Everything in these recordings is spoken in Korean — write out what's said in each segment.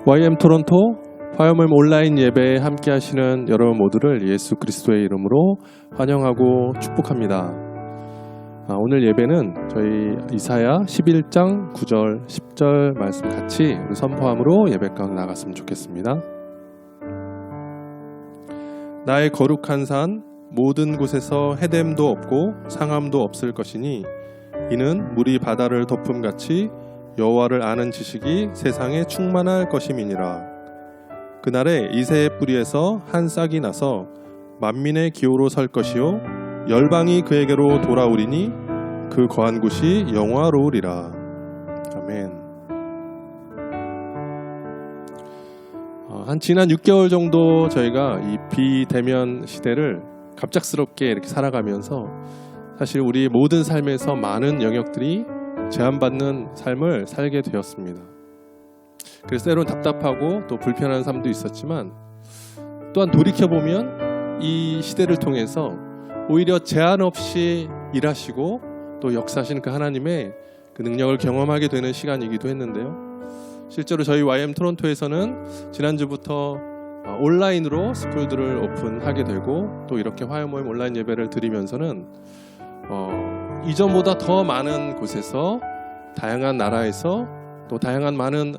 YM 토론토 화요모임 온라인 예배에 함께 하시는 여러분 모두를 예수 그리스도의 이름으로 환영하고 축복합니다. 오늘 예배는 저희 이사야 11장 9절 10절 말씀 같이 우리 선포함으로 예배 가운데 나갔으면 좋겠습니다. 나의 거룩한 산 모든 곳에서 헤댐도 없고 상함도 없을 것이니 이는 물이 바다를 덮음같이 여호와를 아는 지식이 세상에 충만할 것임이니라. 그날에 이새의 뿌리에서 한 싹이 나서 만민의 기호로 설 것이요 열방이 그에게로 돌아오리니 그 거한 곳이 영화로우리라. 아멘. 한 지난 6개월 정도 저희가 이 비대면 시대를 갑작스럽게 이렇게 살아가면서 사실 우리 모든 삶에서 많은 영역들이 제한받는 삶을 살게 되었습니다. 그래서 때로는 답답하고 또 불편한 삶도 있었지만 또한 돌이켜보면 이 시대를 통해서 오히려 제한 없이 일하시고 또 역사하시는 그 하나님의 그 능력을 경험하게 되는 시간이기도 했는데요. 실제로 저희 YM 토론토에서는 지난주부터 온라인으로 스쿨들을 오픈하게 되고 또 이렇게 화요모임 온라인 예배를 드리면서는 이전보다 더 많은 곳에서 다양한 나라에서 또 다양한 많은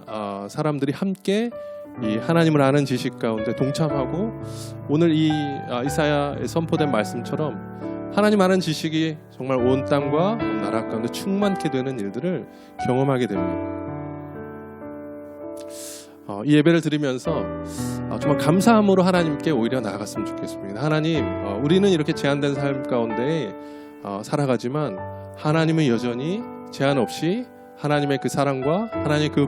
사람들이 함께 이 하나님을 아는 지식 가운데 동참하고 오늘 이 이사야에 선포된 말씀처럼 하나님 아는 지식이 정말 온 땅과 온 나라 가운데 충만케 되는 일들을 경험하게 됩니다. 이 예배를 드리면서 정말 감사함으로 하나님께 오히려 나아갔으면 좋겠습니다. 하나님, 우리는 이렇게 제한된 삶 가운데 살아가지만 하나님은 여전히 제한 없이 하나님의 그 사랑과 하나님의 그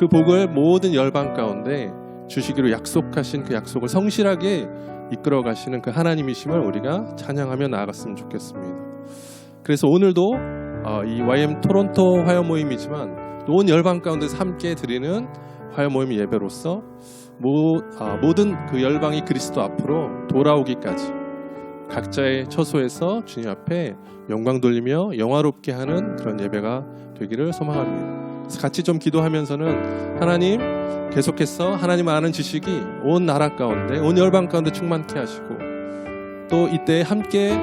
복을 모든 열방 가운데 주시기로 약속하신 그 약속을 성실하게 이끌어 가시는 그 하나님이심을 우리가 찬양하며 나아갔으면 좋겠습니다. 그래서 오늘도 이 YM 토론토 화요 모임이지만 온 열방 가운데서 함께 드리는 화요 모임 예배로서 모든 그 열방이 그리스도 앞으로 돌아오기까지 각자의 처소에서 주님 앞에 영광 돌리며 영화롭게 하는 그런 예배가 되기를 소망합니다. 그래서 같이 좀 기도하면서는 하나님 계속해서 하나님 아는 지식이 온 나라 가운데 온 열방 가운데 충만케 하시고 또 이때 함께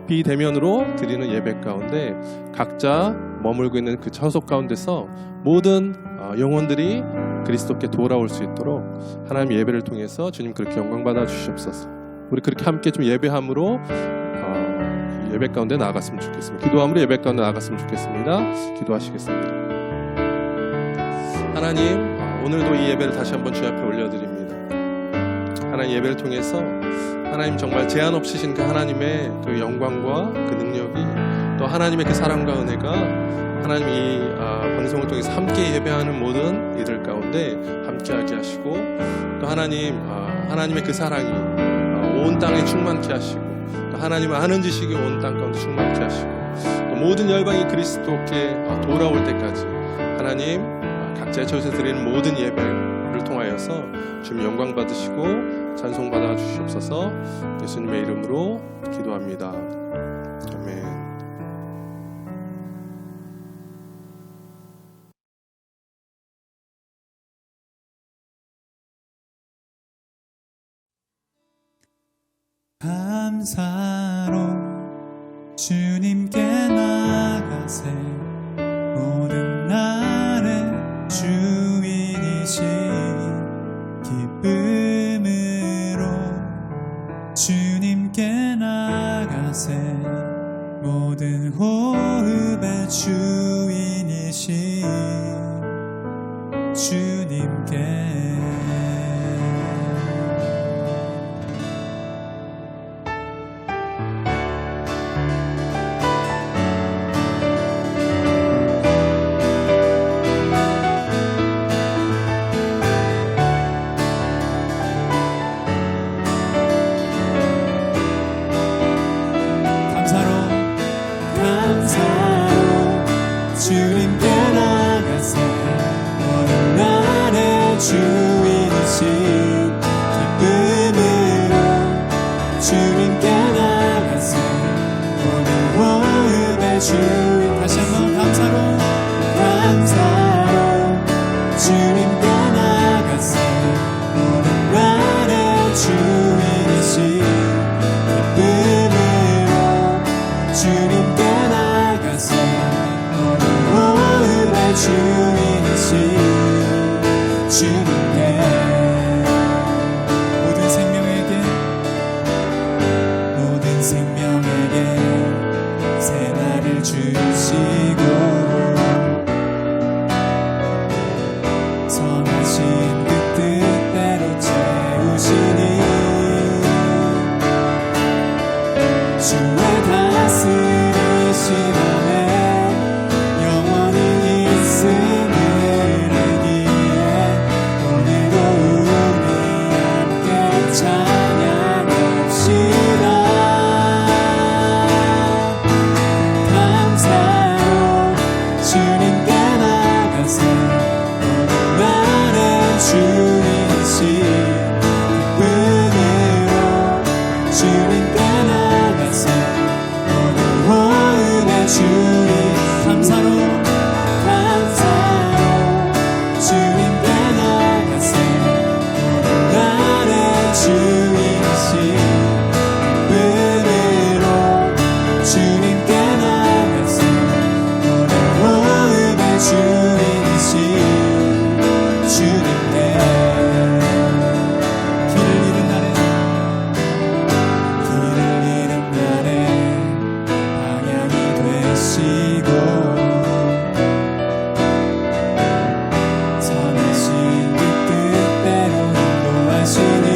비대면으로 드리는 예배 가운데 각자 머물고 있는 그 처소 가운데서 모든 영혼들이 그리스도께 돌아올 수 있도록 하나님 예배를 통해서 주님 그렇게 영광 받아 주시옵소서. 우리 그렇게 함께 좀 예배함으로 예배 가운데 나아갔으면 좋겠습니다. 기도함으로 예배 가운데 나아갔으면 좋겠습니다. 기도하시겠습니다. 하나님, 오늘도 이 예배를 다시 한번 주 앞에 올려드립니다. 하나님 예배를 통해서 하나님 정말 제한 없으신 그 하나님의 그 영광과 그 능력이 또 하나님의 그 사랑과 은혜가 하나님 이 방송을 통해서 함께 예배하는 모든 이들 가운데 함께하게 하시고 또 하나님의 그 사랑이 온 땅에 충만케 하시고 또 하나님을 아는 지식이 온 땅 가운데 충만케 하시고 또 모든 열방이 그리스도께 돌아올 때까지 하나님 각자의 처소에서 드리는 모든 예배를 통하여서 주님 영광 받으시고 찬송 받아 주시옵소서. 예수님의 이름으로 기도합니다. 아멘. 감사로 주님께 나가세 모든 날의 주인이신 기쁨으로 주님께 나가세 모든 호흡의 주인이신 주님께 주님께 나가세 모든 날의 주 주의 다스리심 안에 영원히 있음을 알기에 오늘도 우리 함께 찬양합시다. 감사로 주님께 나가세 나는 주이신 기쁨으로 주님께 나가세 오늘 호흡의 주님 감사로 주님께 나가세 오늘 나는 주이신 기쁨으로 주님께 나가세 오늘 호흡의 주이신 주님께 길을 잃은 날에 방향이 되시고 선하신 그 뜻대로 인도하시니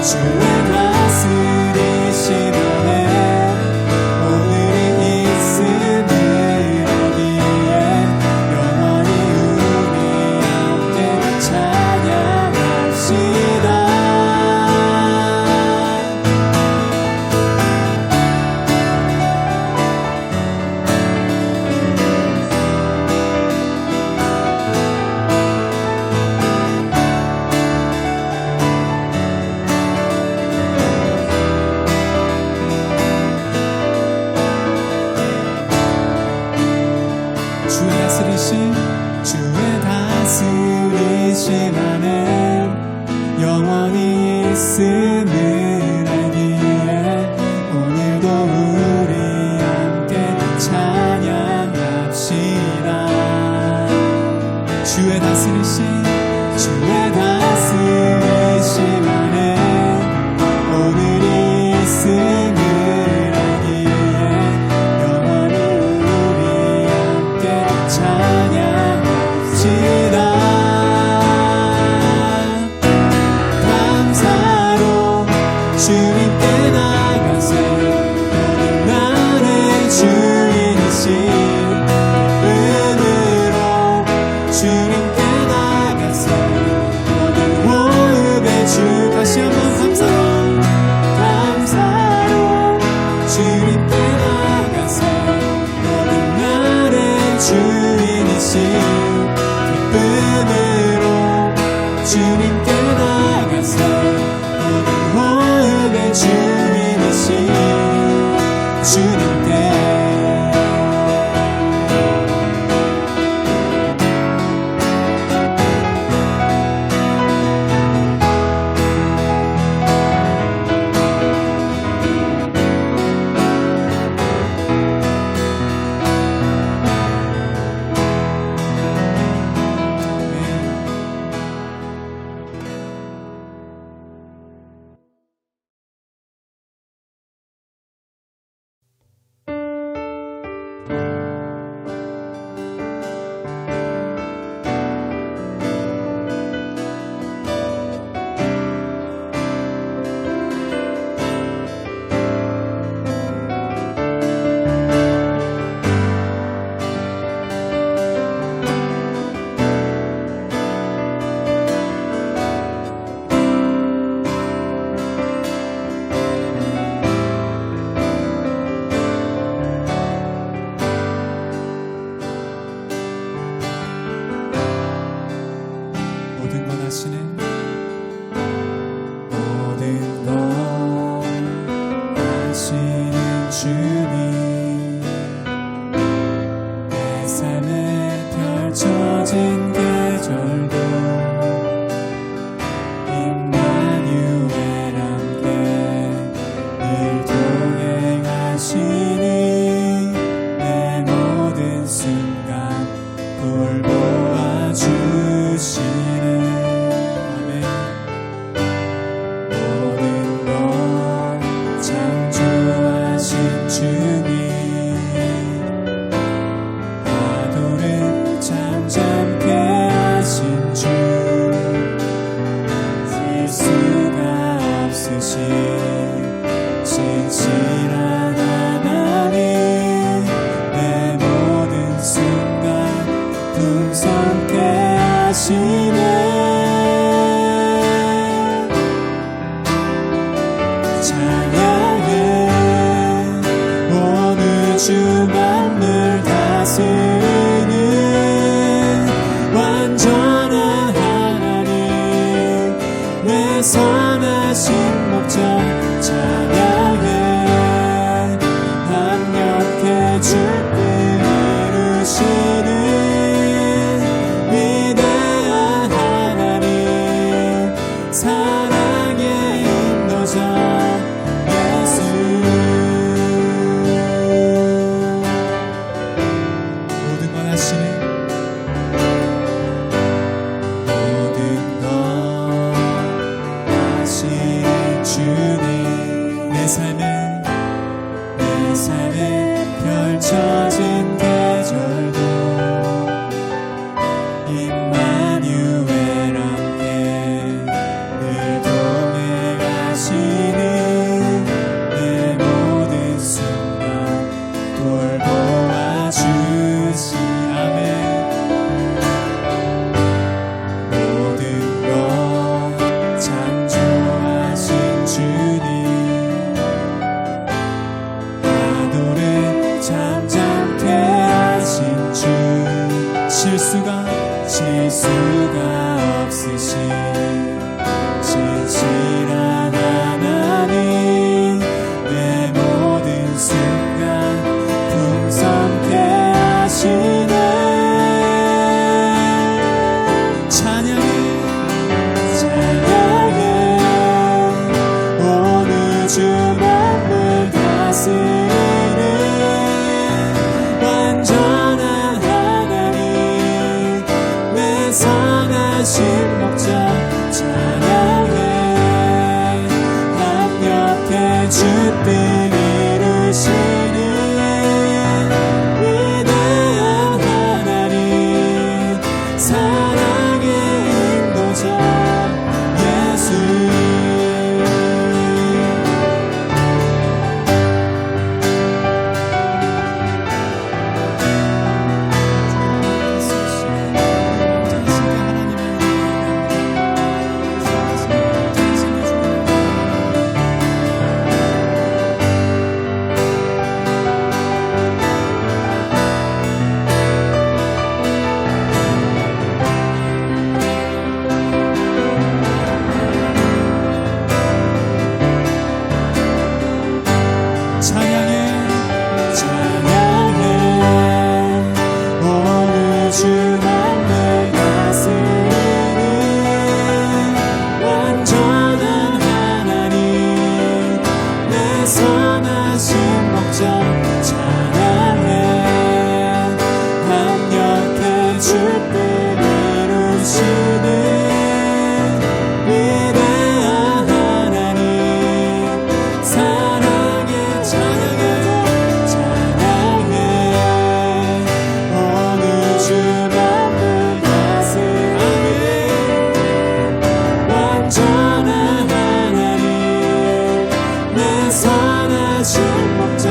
주의 다스리심 안에 오늘이 있음을 알기에 영원히 우리 함께 찬양합시다. 주의 다스리심 안에 영원히 있음을 알기에 오늘도 우리 함께 찬양합시다. 주의 다스리심 안에 오늘이 있음을 알기에 영원히 우리 함께 찬양합시다. 감사로 없으신 진실한 하나님, 내 모든 순간 풍성케 하시네. 찬양해 오늘 주 만물 다스리는 완전한 하나님, 내 선하신 목자. 찬양해 합력해 주를 이루시는 위대한 하나님, 사랑의 인도자 예수. 모든 것 하시네. 모든 것 하신 주님, 내 삶에 펼쳐진 계절도 임마누엘 함께 늘 동행하시는 내 모든 순간 돌보아 주시. 아멘. 모든 것 창조하신 주님, 파도를 잠잠케 하신 주, 실수가 없으신 진실한 하나님, 내 모든 순간 풍성케 하시네. 찬양해 오늘 주 만물 다스리는 완전한 하나님, 내 선하신 목자. 찬양해 합력해 주뜻 이루시는 위대한 하나님, 사랑의 인도자 예수. 찬양해 오늘 주 만물 다스리는 완전한 하나님, 내 선하신 목자. 찬양해 합력해 주뜻 이루시는 위대한 하나님, 사랑의 찬양해 오늘 주 만물 다스리는 완전한 하나님, 내 선하신 목자.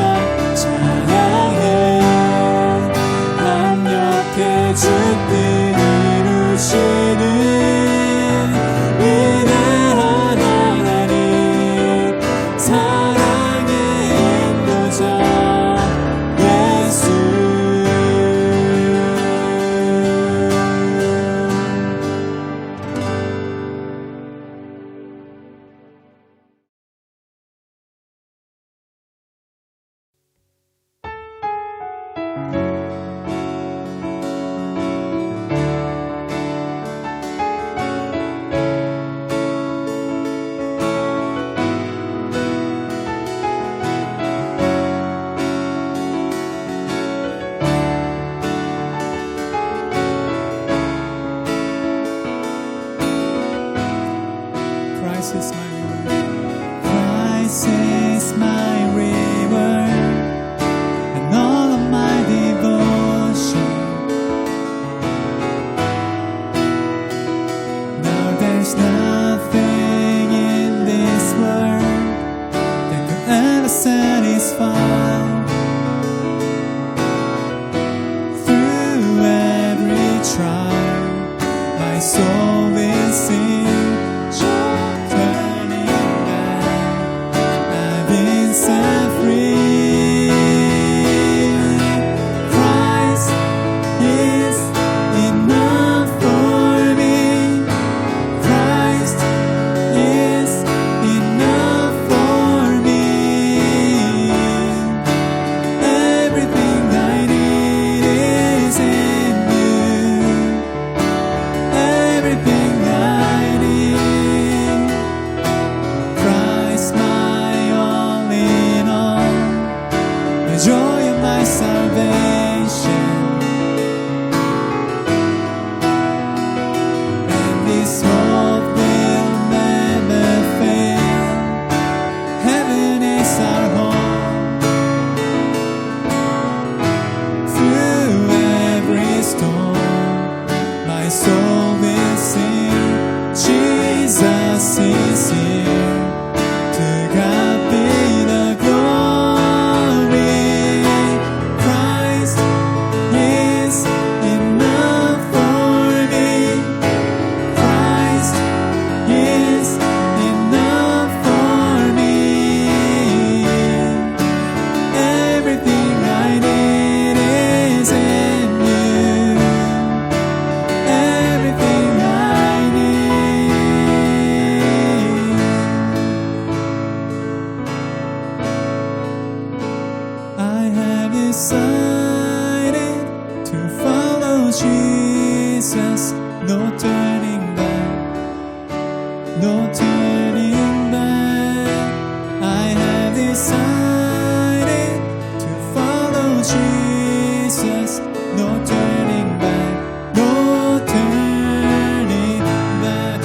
decided to follow Jesus. No turning back, no turning back.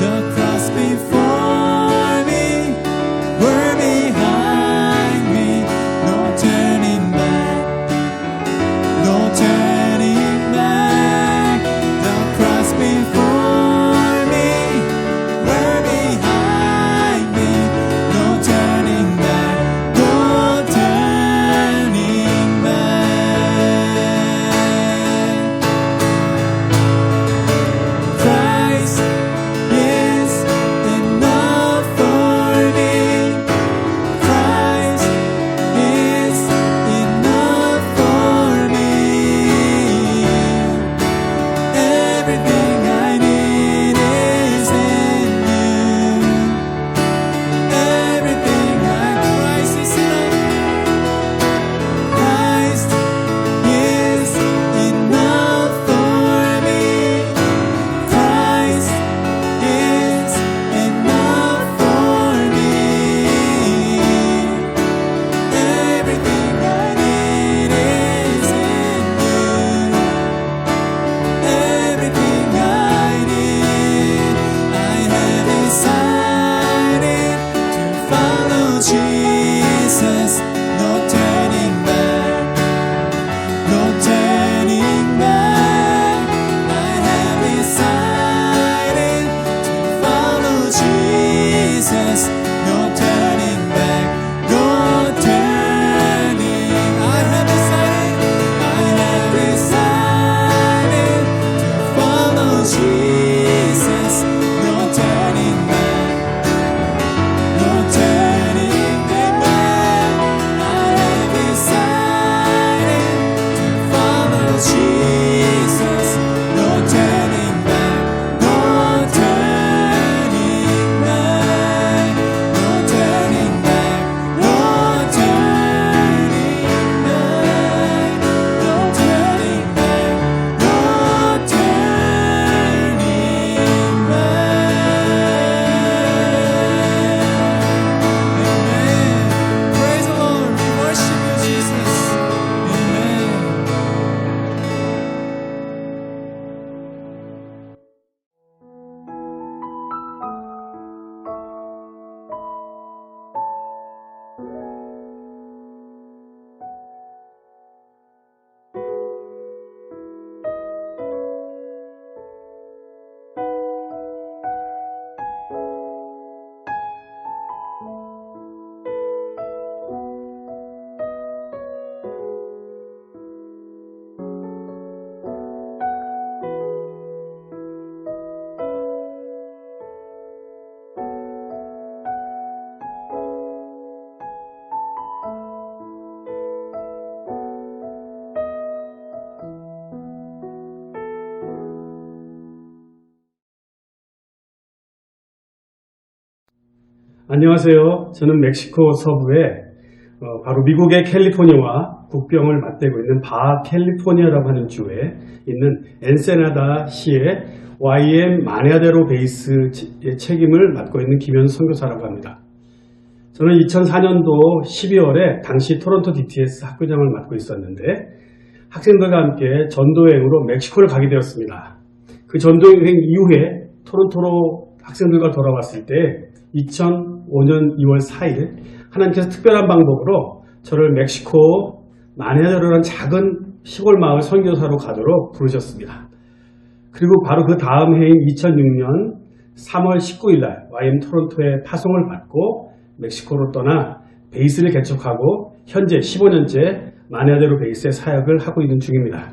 The cross before me, were behind me. No turning back, no turning back. The cross before me, were behind me. No turning back, no turning back. Christ is enough for me. Christ is enough for me. Everything I need is in you. Everything Christ is enough. Christ is enough for me. Christ is enough for me. Everything I need is in you. Everything I need, I have decided to follow Jesus. No turning back, no turning back. I have decided to follow Jesus. No turning back, no turning. I have decided to follow Jesus. No turning back, no turning back. I have decided to follow Jesus. No turning back, no turning back, no turning back, no turning back, no turning back, no turning back. Amen. Praise the Lord. We worship you, Jesus. Amen. 안녕하세요. 저는 멕시코 서부에 바로 미국의 캘리포니아와 국경을 맞대고 있는 바 캘리포니아라고 하는 주에 있는 엔세나다 시의 YM 마냐데로 베이스의 책임을 맡고 있는 김현수 선교사라고 합니다. 저는 2004년도 12월에 당시 토론토 DTS 학교장을 맡고 있었는데 학생들과 함께 전도여행으로 멕시코를 가게 되었습니다. 그 전도여행 이후에 토론토로 학생들과 돌아왔을 때 2005년 2월 4일 하나님께서 특별한 방법으로 저를 멕시코 마냐데로라는 작은 시골 마을 선교사로 가도록 부르셨습니다. 그리고 바로 그 다음 해인 2006년 3월 19일 날 YM 토론토에 파송을 받고 멕시코로 떠나 베이스를 개척하고 현재 15년째 마냐데로 베이스의 사역을 하고 있는 중입니다.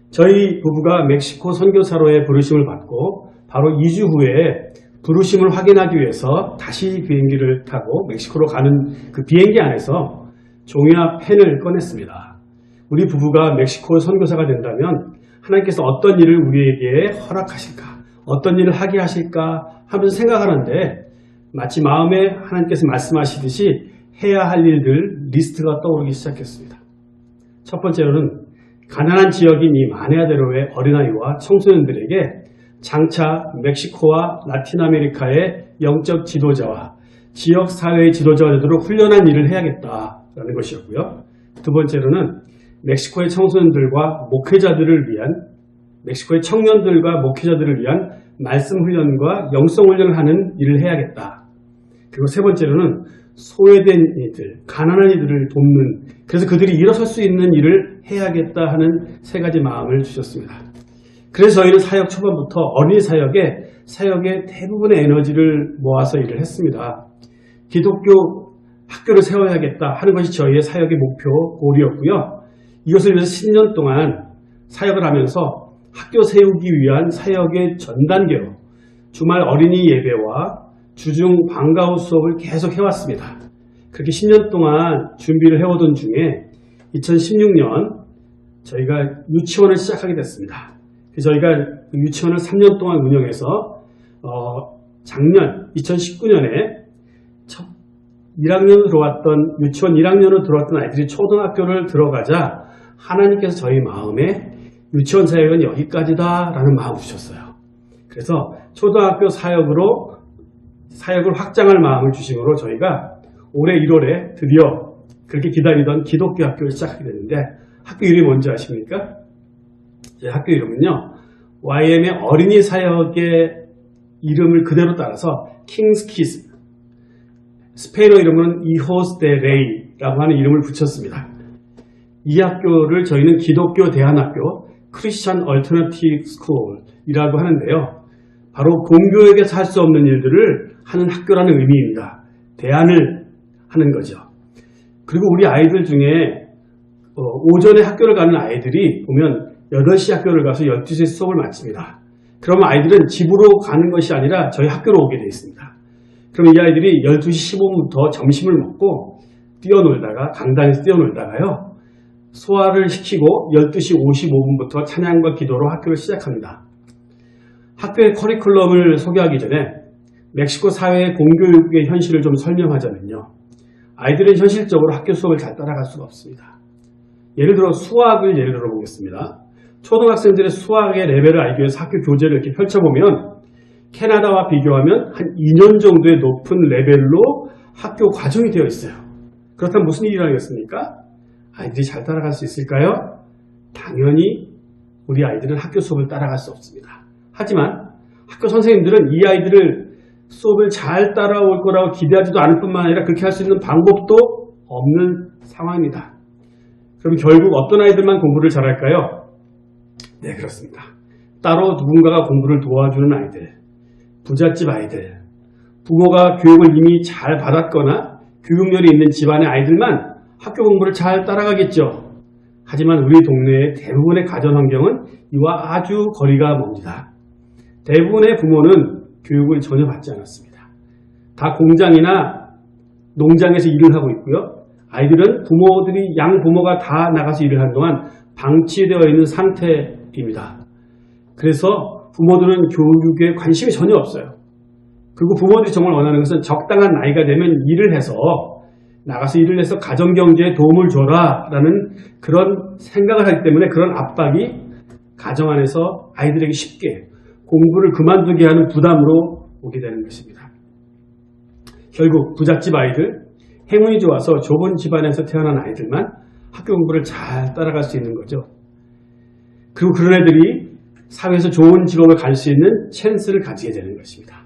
저희 부부가 멕시코 선교사로의 부르심을 받고 바로 2주 후에 부르심을 확인하기 위해서 다시 비행기를 타고 멕시코로 가는 그 비행기 안에서 종이와 펜을 꺼냈습니다. 우리 부부가 멕시코 선교사가 된다면 하나님께서 어떤 일을 우리에게 허락하실까, 어떤 일을 하게 하실까 하면서 생각하는데 마치 마음에 하나님께서 말씀하시듯이 해야 할 일들 리스트가 떠오르기 시작했습니다. 첫 번째로는 가난한 지역인 이 마냐데로의 어린아이와 청소년들에게 장차 멕시코와 라틴 아메리카의 영적 지도자와 지역사회의 지도자가 되도록 훈련한 일을 해야겠다라는 것이었고요. 두 번째로는 멕시코의 청소년들과 목회자들을 위한 멕시코의 청년들과 목회자들을 위한 말씀 훈련과 영성 훈련을 하는 일을 해야겠다. 그리고 세 번째로는 소외된 이들, 가난한 이들을 돕는, 그래서 그들이 일어설 수 있는 일을 해야겠다 하는 세 가지 마음을 주셨습니다. 그래서 저희는 사역 초반부터 어린이 사역의 대부분의 에너지를 모아서 일을 했습니다. 기독교 학교를 세워야겠다 하는 것이 저희의 사역의 목표, 골이었고요. 이것을 위해서 10년 동안 사역을 하면서 학교 세우기 위한 사역의 전 단계로 주말 어린이 예배와 주중 방과후 수업을 계속 해왔습니다. 그렇게 10년 동안 준비를 해오던 중에 2016년 저희가 유치원을 시작하게 됐습니다. 그래서 저희가 유치원을 3년 동안 운영해서 작년 2019년에 1학년 들어왔던 유치원 1학년으로 들어왔던 아이들이 초등학교를 들어가자 하나님께서 저희 마음에 유치원 사역은 여기까지다라는 마음을 주셨어요. 그래서 초등학교 사역을 확장할 마음을 주심으로 저희가 올해 1월에 드디어 그렇게 기다리던 기독교 학교를 시작하게 됐는데 학교 이름이 뭔지 아십니까? 저희 학교 이름은요. YM의 어린이 사역의 이름을 그대로 따라서 킹스키스, 스페인어 이름은 이호스 데 레이라고 하는 이름을 붙였습니다. 이 학교를 저희는 기독교 대안학교 크리스찬 얼터너티브 스쿨이라고 하는데요. 바로 공교육에서 할 수 없는 일들을 하는 학교라는 의미입니다. 대안을 하는 거죠. 그리고 우리 아이들 중에 오전에 학교를 가는 아이들이 보면 8시 학교를 가서 12시에 수업을 마칩니다. 그러면 아이들은 집으로 가는 것이 아니라 저희 학교로 오게 되어 있습니다. 그럼 이 아이들이 12시 15분부터 점심을 먹고 뛰어놀다가 강당에서 뛰어놀다가요. 소화를 시키고 12시 55분부터 찬양과 기도로 학교를 시작합니다. 학교의 커리큘럼을 소개하기 전에 멕시코 사회의 공교육의 현실을 좀 설명하자면요. 아이들은 현실적으로 학교 수업을 잘 따라갈 수가 없습니다. 예를 들어 수학을 예를 들어 보겠습니다. 초등학생들의 수학의 레벨을 알기 위해서 학교 교재를 이렇게 펼쳐보면 캐나다와 비교하면 한 2년 정도의 높은 레벨로 학교 과정이 되어 있어요. 그렇다면 무슨 일이 일어나겠습니까? 아이들이 잘 따라갈 수 있을까요? 당연히 우리 아이들은 학교 수업을 따라갈 수 없습니다. 하지만 학교 선생님들은 이 아이들을 수업을 잘 따라올 거라고 기대하지도 않을 뿐만 아니라 그렇게 할 수 있는 방법도 없는 상황입니다. 그럼 결국 어떤 아이들만 공부를 잘할까요? 네, 그렇습니다. 따로 누군가가 공부를 도와주는 아이들, 부잣집 아이들, 부모가 교육을 이미 잘 받았거나 교육열이 있는 집안의 아이들만 학교 공부를 잘 따라가겠죠. 하지만 우리 동네의 대부분의 가정 환경은 이와 아주 거리가 먼니다. 대부분의 부모는 교육을 전혀 받지 않았습니다. 다 공장이나 농장에서 일을 하고 있고요. 아이들은 양부모가 다 나가서 일을 하는 동안 방치되어 있는 상태입니다. 그래서 부모들은 교육에 관심이 전혀 없어요. 그리고 부모들이 정말 원하는 것은 적당한 나이가 되면 나가서 일을 해서 가정경제에 도움을 줘라 라는 그런 생각을 하기 때문에 그런 압박이 가정 안에서 아이들에게 쉽게 공부를 그만두게 하는 부담으로 오게 되는 것입니다. 결국 부잣집 아이들, 행운이 좋아서 좁은 집안에서 태어난 아이들만 학교 공부를 잘 따라갈 수 있는 거죠. 그리고 그런 애들이 사회에서 좋은 직업을 갈 수 있는 찬스를 가지게 되는 것입니다.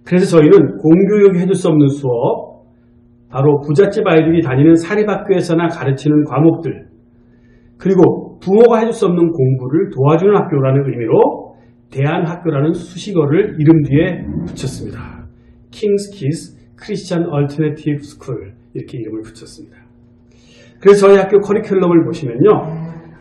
그래서 저희는 공교육이 해줄 수 없는 수업, 바로 부잣집 아이들이 다니는 사립학교에서나 가르치는 과목들, 그리고 부모가 해줄 수 없는 공부를 도와주는 학교라는 의미로 대안학교라는 수식어를 이름 뒤에 붙였습니다. 킹스키스 크리스찬 얼터너티브 스쿨 이렇게 이름을 붙였습니다. 그래서 저희 학교 커리큘럼을 보시면요.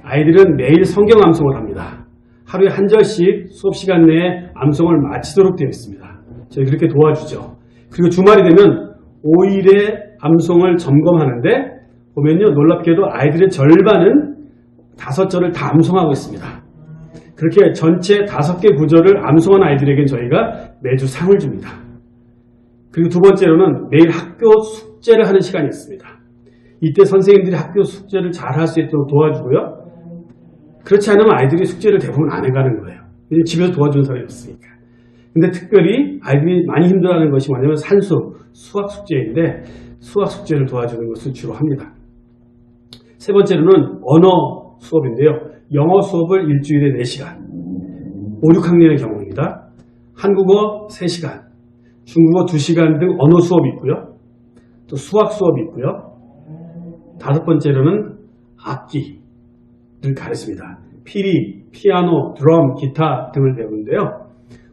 아이들은 매일 성경 암송을 합니다. 하루에 한 절씩 수업 시간 내에 암송을 마치도록 되어 있습니다. 저희 그렇게 도와주죠. 그리고 주말이 되면 5일의 암송을 점검하는데 보면요. 놀랍게도 아이들의 절반은 5절을 다 암송하고 있습니다. 그렇게 전체 5개 구절을 암송한 아이들에겐 저희가 매주 상을 줍니다. 그리고 두 번째로는 매일 학교 숙제를 하는 시간이 있습니다. 이때 선생님들이 학교 숙제를 잘 할 수 있도록 도와주고요. 그렇지 않으면 아이들이 숙제를 대부분 안 해가는 거예요. 왜냐하면 집에서 도와주는 사람이 없으니까. 근데 특별히 아이들이 많이 힘들어하는 것이 뭐냐면 산수, 수학 숙제인데 수학 숙제를 도와주는 것을 주로 합니다. 세 번째로는 언어 수업인데요. 영어 수업을 일주일에 4시간. 5, 6학년의 경우입니다. 한국어 3시간, 중국어 2시간 등 언어 수업이 있고요. 또 수학 수업이 있고요. 5번째로는 악기를 가르칩니다. 피리, 피아노, 드럼, 기타 등을 배우는데요.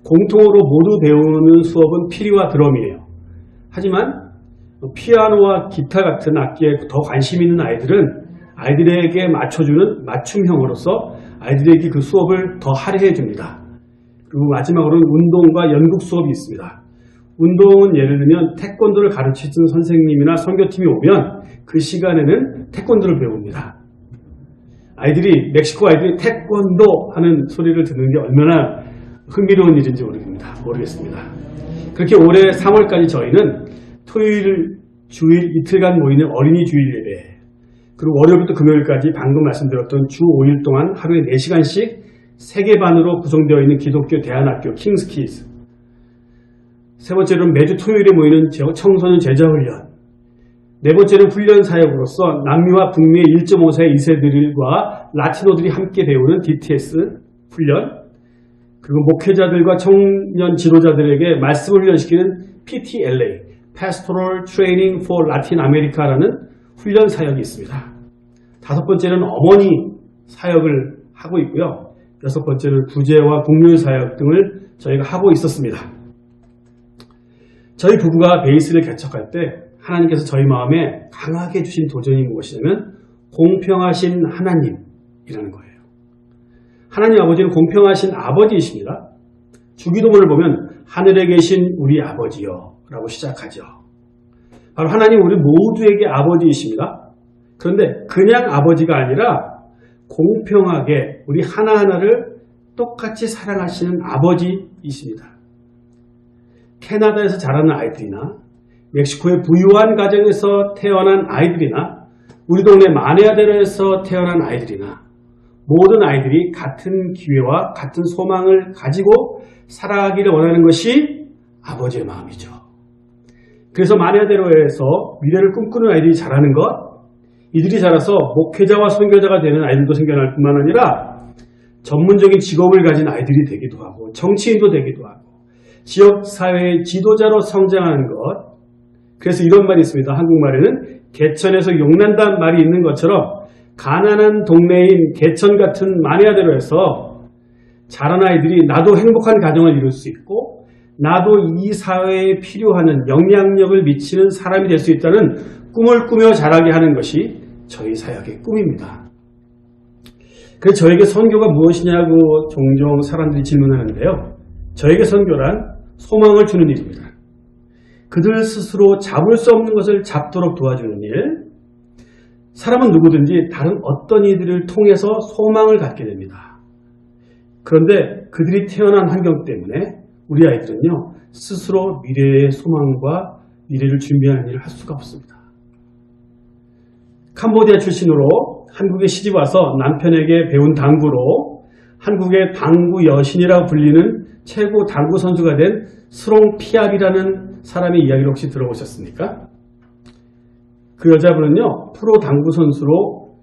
공통으로 모두 배우는 수업은 피리와 드럼이에요. 하지만 피아노와 기타 같은 악기에 더 관심 있는 아이들은 아이들에게 맞춰주는 맞춤형으로서 아이들에게 그 수업을 더 할애해 줍니다. 그리고 마지막으로는 운동과 연극 수업이 있습니다. 운동은 예를 들면 태권도를 가르치는 선생님이나 선교팀이 오면 그 시간에는 태권도를 배웁니다. 멕시코 아이들이 태권도 하는 소리를 듣는 게 얼마나 흥미로운 일인지 모르겠습니다. 그렇게 올해 3월까지 저희는 토요일, 주일 이틀간 모이는 어린이 주일 예배, 그리고 월요일부터 금요일까지 방금 말씀드렸던 주 5일 동안 하루에 4시간씩 3개 반으로 구성되어 있는 기독교 대안학교 킹스키즈, 세 번째로는 매주 토요일에 모이는 청소년 제자훈련, 네 번째는 훈련 사역으로서 남미와 북미의 1.5세 2세들과 라티노들이 함께 배우는 DTS 훈련, 그리고 목회자들과 청년 지도자들에게 말씀을 훈련시키는 PTLA, Pastoral Training for Latin America라는 훈련 사역이 있습니다. 5번째는 어머니 사역을 하고 있고요. 6번째는 구제와 국률 사역 등을 저희가 하고 있었습니다. 저희 부부가 베이스를 개척할 때 하나님께서 저희 마음에 강하게 주신 도전이 무엇이냐면 공평하신 하나님이라는 거예요. 하나님 아버지는 공평하신 아버지이십니다. 주기도문을 보면 하늘에 계신 우리 아버지여 라고 시작하죠. 바로 하나님 우리 모두에게 아버지이십니다. 그런데 그냥 아버지가 아니라 공평하게 우리 하나하나를 똑같이 사랑하시는 아버지이십니다. 캐나다에서 자라는 아이들이나 멕시코의 부유한 가정에서 태어난 아이들이나 우리 동네 마네아데로에서 태어난 아이들이나 모든 아이들이 같은 기회와 같은 소망을 가지고 살아가기를 원하는 것이 아버지의 마음이죠. 그래서 마네아데로에서 미래를 꿈꾸는 아이들이 자라는 것, 이들이 자라서 목회자와 선교자가 되는 아이들도 생겨날 뿐만 아니라 전문적인 직업을 가진 아이들이 되기도 하고 정치인도 되기도 하고 지역사회의 지도자로 성장하는 것. 그래서 이런 말이 있습니다. 한국말에는 개천에서 용난다는 말이 있는 것처럼 가난한 동네인 개천 같은 마네아데로에서 자란 아이들이 나도 행복한 가정을 이룰 수 있고 나도 이 사회에 필요하는 영향력을 미치는 사람이 될 수 있다는 꿈을 꾸며 자라게 하는 것이 저희 사역의 꿈입니다. 그래서 저에게 선교가 무엇이냐고 종종 사람들이 질문하는데요. 저에게 선교란 소망을 주는 일입니다. 그들 스스로 잡을 수 없는 것을 잡도록 도와주는 일. 사람은 누구든지 다른 어떤 이들을 통해서 소망을 갖게 됩니다. 그런데 그들이 태어난 환경 때문에 우리 아이들은요, 스스로 미래의 소망과 미래를 준비하는 일을 할 수가 없습니다. 캄보디아 출신으로 한국에 시집와서 남편에게 배운 당구로 한국의 당구 여신이라고 불리는 최고 당구 선수가 된 스롱 피압이라는 사람의 이야기를 혹시 들어보셨습니까? 그 여자분은요, 프로 당구 선수로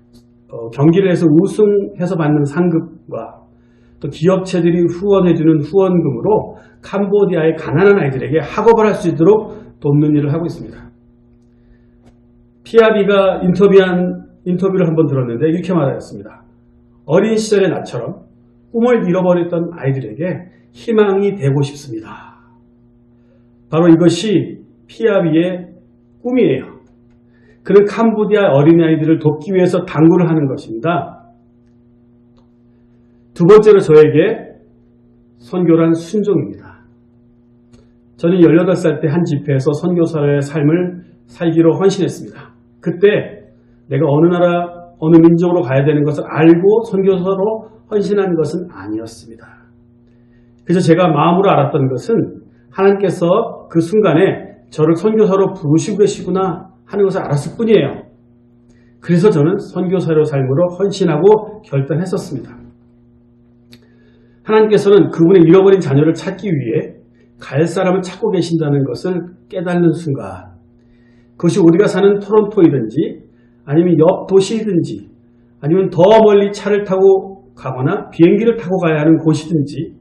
경기를 해서 우승해서 받는 상금과 또 기업체들이 후원해주는 후원금으로 캄보디아의 가난한 아이들에게 학업을 할 수 있도록 돕는 일을 하고 있습니다. 피아비가 인터뷰를 한번 들었는데 이렇게 말하였습니다. 어린 시절의 나처럼 꿈을 잃어버렸던 아이들에게 희망이 되고 싶습니다. 바로 이것이 피아비의 꿈이에요. 그는 캄보디아 어린아이들을 돕기 위해서 당구를 하는 것입니다. 두 번째로 저에게 선교란 순종입니다. 저는 18살 때 한 집회에서 선교사의 삶을 살기로 헌신했습니다. 그때 내가 어느 나라, 어느 민족으로 가야 되는 것을 알고 선교사로 헌신한 것은 아니었습니다. 그래서 제가 마음으로 알았던 것은 하나님께서 그 순간에 저를 선교사로 부르시고 계시구나 하는 것을 알았을 뿐이에요. 그래서 저는 선교사로 삶으로 헌신하고 결단했었습니다. 하나님께서는 그분의 잃어버린 자녀를 찾기 위해 갈 사람을 찾고 계신다는 것을 깨닫는 순간, 그것이 우리가 사는 토론토이든지 아니면 옆 도시이든지 아니면 더 멀리 차를 타고 가거나 비행기를 타고 가야 하는 곳이든지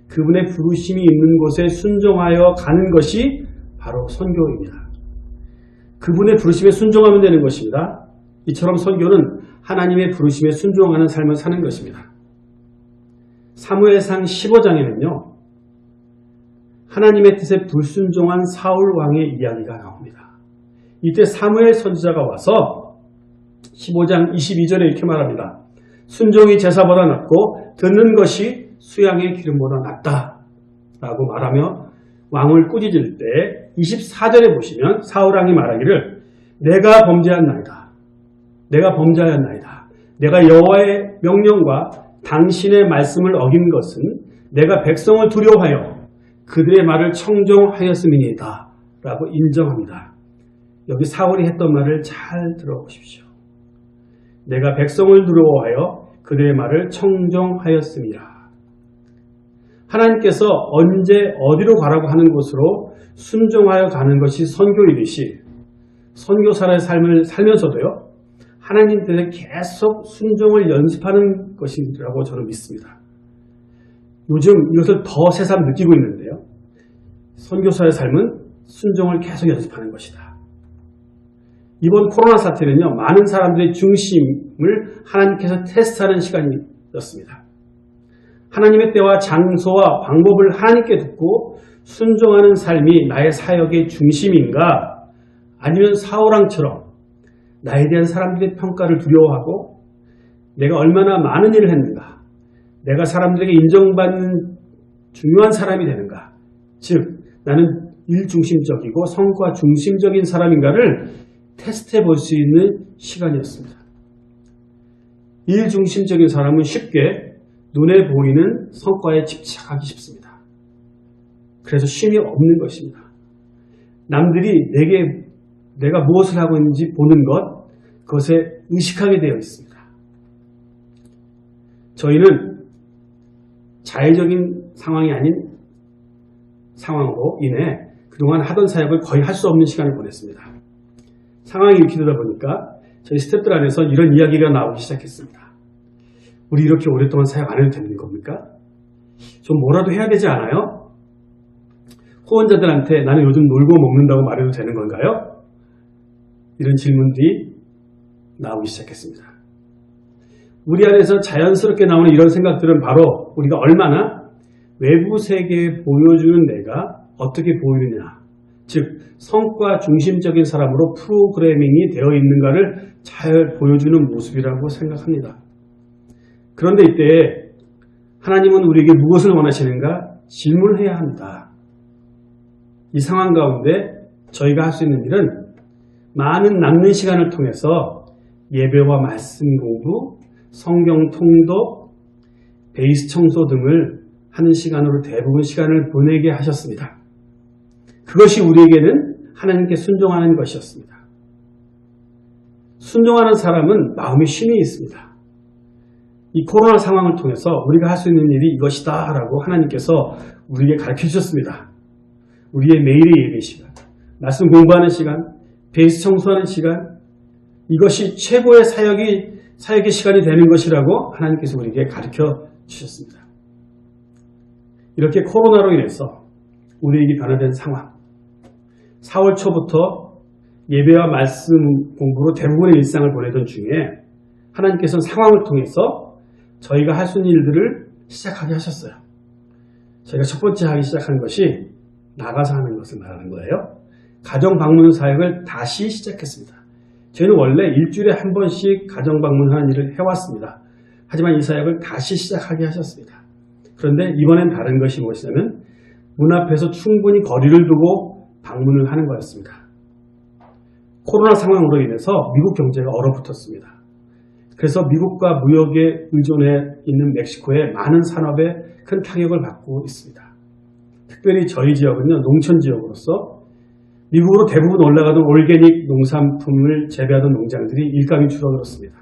그분의 부르심이 있는 곳에 순종하여 가는 것이 바로 선교입니다. 그분의 부르심에 순종하면 되는 것입니다. 이처럼 선교는 하나님의 부르심에 순종하는 삶을 사는 것입니다. 사무엘상 15장에는요. 하나님의 뜻에 불순종한 사울 왕의 이야기가 나옵니다. 이때 사무엘 선지자가 와서 15장 22절에 이렇게 말합니다. 순종이 제사보다 낫고 듣는 것이 수양의 기름보다 낫다 라고 말하며 왕을 꾸짖을 때 24절에 보시면 사울 왕이 말하기를 내가 범죄하였나이다. 내가 여호와의 명령과 당신의 말씀을 어긴 것은 내가 백성을 두려워하여 그들의 말을 청종하였음이니이다 라고 인정합니다. 여기 사울이 했던 말을 잘 들어보십시오. 내가 백성을 두려워하여 그들의 말을 청종하였음이라. 하나님께서 언제 어디로 가라고 하는 곳으로 순종하여 가는 것이 선교이듯이 선교사의 삶을 살면서도요. 하나님 뜻에 계속 순종을 연습하는 것이라고 저는 믿습니다. 요즘 이것을 더 새삼 느끼고 있는데요. 선교사의 삶은 순종을 계속 연습하는 것이다. 이번 코로나 사태는요. 많은 사람들의 중심을 하나님께서 테스트하는 시간이었습니다. 하나님의 때와 장소와 방법을 하나님께 듣고 순종하는 삶이 나의 사역의 중심인가 아니면 사울왕처럼 나에 대한 사람들의 평가를 두려워하고 내가 얼마나 많은 일을 했는가 내가 사람들에게 인정받는 중요한 사람이 되는가 즉 나는 일중심적이고 성과 중심적인 사람인가를 테스트해 볼 수 있는 시간이었습니다. 일중심적인 사람은 쉽게 눈에 보이는 성과에 집착하기 쉽습니다. 그래서 쉼이 없는 것입니다. 남들이 내가 무엇을 하고 있는지 보는 것, 그것에 의식하게 되어 있습니다. 저희는 자의적인 상황이 아닌 상황으로 인해 그동안 하던 사역을 거의 할 수 없는 시간을 보냈습니다. 상황이 이렇게 되다 보니까 저희 스태프들 안에서 이런 이야기가 나오기 시작했습니다. 우리 이렇게 오랫동안 사역 안 해도 되는 겁니까? 좀 뭐라도 해야 되지 않아요? 후원자들한테 나는 요즘 놀고 먹는다고 말해도 되는 건가요? 이런 질문들이 나오기 시작했습니다. 우리 안에서 자연스럽게 나오는 이런 생각들은 바로 우리가 얼마나 외부 세계에 보여주는 내가 어떻게 보이느냐, 즉 성과 중심적인 사람으로 프로그래밍이 되어 있는가를 잘 보여주는 모습이라고 생각합니다. 그런데 이때 하나님은 우리에게 무엇을 원하시는가 질문해야 합니다. 이 상황 가운데 저희가 할 수 있는 일은 많은 남는 시간을 통해서 예배와 말씀 공부, 성경 통독, 베이스 청소 등을 하는 시간으로 대부분 시간을 보내게 하셨습니다. 그것이 우리에게는 하나님께 순종하는 것이었습니다. 순종하는 사람은 마음에 쉼이 있습니다. 이 코로나 상황을 통해서 우리가 할 수 있는 일이 이것이다 라고 하나님께서 우리에게 가르쳐 주셨습니다. 우리의 매일의 예배 시간, 말씀 공부하는 시간, 베이스 청소하는 시간, 이것이 최고의 사역의 시간이 되는 것이라고 하나님께서 우리에게 가르쳐 주셨습니다. 이렇게 코로나로 인해서 우리에게 변화된 상황, 4월 초부터 예배와 말씀 공부로 대부분의 일상을 보내던 중에 하나님께서는 상황을 통해서 저희가 할 수 있는 일들을 시작하게 하셨어요. 저희가 첫 번째 하기 시작한 것이 나가서 하는 것을 말하는 거예요. 가정 방문 사역을 다시 시작했습니다. 저희는 원래 일주일에 한 번씩 가정 방문하는 일을 해왔습니다. 하지만 이 사역을 다시 시작하게 하셨습니다. 그런데 이번엔 다른 것이 무엇이냐면 문 앞에서 충분히 거리를 두고 방문을 하는 거였습니다. 코로나 상황으로 인해서 미국 경제가 얼어붙었습니다. 그래서 미국과 무역에 의존해 있는 멕시코의 많은 산업에 큰 타격을 받고 있습니다. 특별히 저희 지역은요, 농촌 지역으로서 미국으로 대부분 올라가던 올게닉 농산품을 재배하던 농장들이 일감이 줄어들었습니다.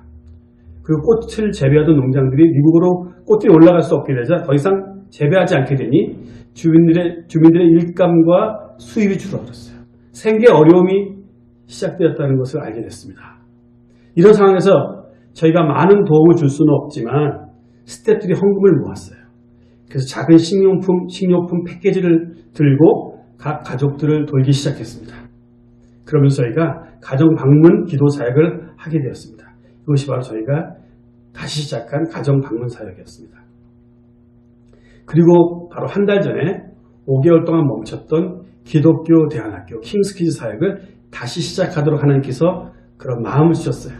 그리고 꽃을 재배하던 농장들이 미국으로 꽃들이 올라갈 수 없게 되자 더 이상 재배하지 않게 되니 주민들의 일감과 수입이 줄어들었어요. 생계 어려움이 시작되었다는 것을 알게 됐습니다. 이런 상황에서 저희가 많은 도움을 줄 수는 없지만 스태프들이 헌금을 모았어요. 그래서 작은 식료품 패키지를 들고 각 가족들을 돌기 시작했습니다. 그러면서 저희가 가정 방문 기도 사역을 하게 되었습니다. 이것이 바로 저희가 다시 시작한 가정 방문 사역이었습니다. 그리고 바로 한 달 전에 5개월 동안 멈췄던 기독교 대안학교 킹스키즈 사역을 다시 시작하도록 하나님께서 그런 마음을 주셨어요.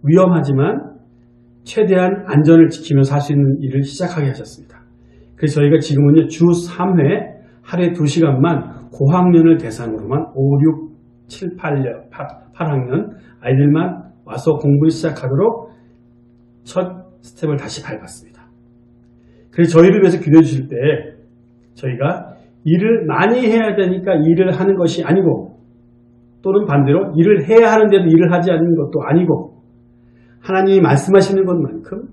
위험하지만 최대한 안전을 지키면서 할 수 있는 일을 시작하게 하셨습니다. 그래서 저희가 지금은요, 주 3회 하루에 2시간만 고학년을 대상으로만 5, 6, 7, 8학년 아이들만 와서 공부를 시작하도록 첫 스텝을 다시 밟았습니다. 그래서 저희를 위해서 기도해 주실 때 저희가 일을 많이 해야 되니까 일을 하는 것이 아니고 또는 반대로 일을 해야 하는데도 일을 하지 않는 것도 아니고 하나님이 말씀하시는 것만큼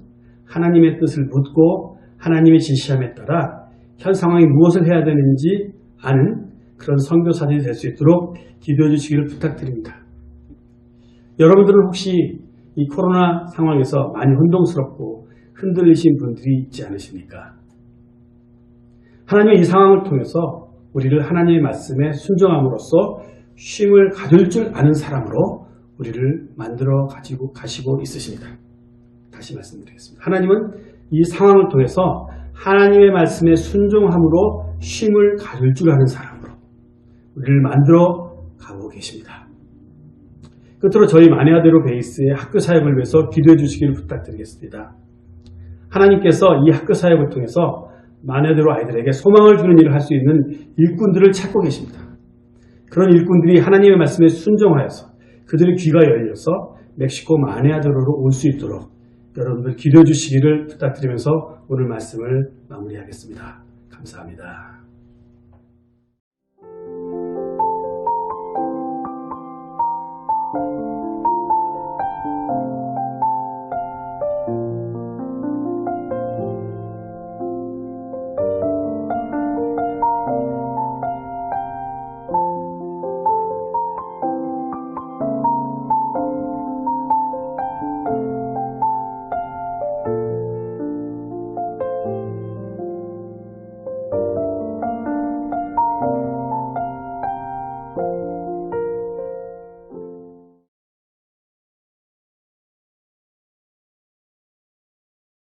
하나님의 뜻을 묻고 하나님의 지시함에 따라 현 상황에 무엇을 해야 되는지 아는 그런 선교사들이 될 수 있도록 기도해 주시기를 부탁드립니다. 여러분들은 혹시 이 코로나 상황에서 많이 혼동스럽고 흔들리신 분들이 있지 않으십니까? 하나님의 이 상황을 통해서 우리를 하나님의 말씀에 순종함으로써 쉼을 가질 줄 아는 사람으로 우리를 만들어 가시고 있으십니다. 다시 말씀드리겠습니다. 하나님은 이 상황을 통해서 하나님의 말씀에 순종함으로 쉼을 가질 줄 아는 사람으로 우리를 만들어 가고 계십니다. 끝으로 저희 마네아대로 베이스의 학교 사역을 위해서 기도해 주시기를 부탁드리겠습니다. 하나님께서 이 학교 사역을 통해서 마네아대로 아이들에게 소망을 주는 일을 할 수 있는 일꾼들을 찾고 계십니다. 그런 일꾼들이 하나님의 말씀에 순종하여서 그들의 귀가 열려서 멕시코 마네아대로로 올 수 있도록 여러분들 기도해 주시기를 부탁드리면서 오늘 말씀을 마무리하겠습니다. 감사합니다.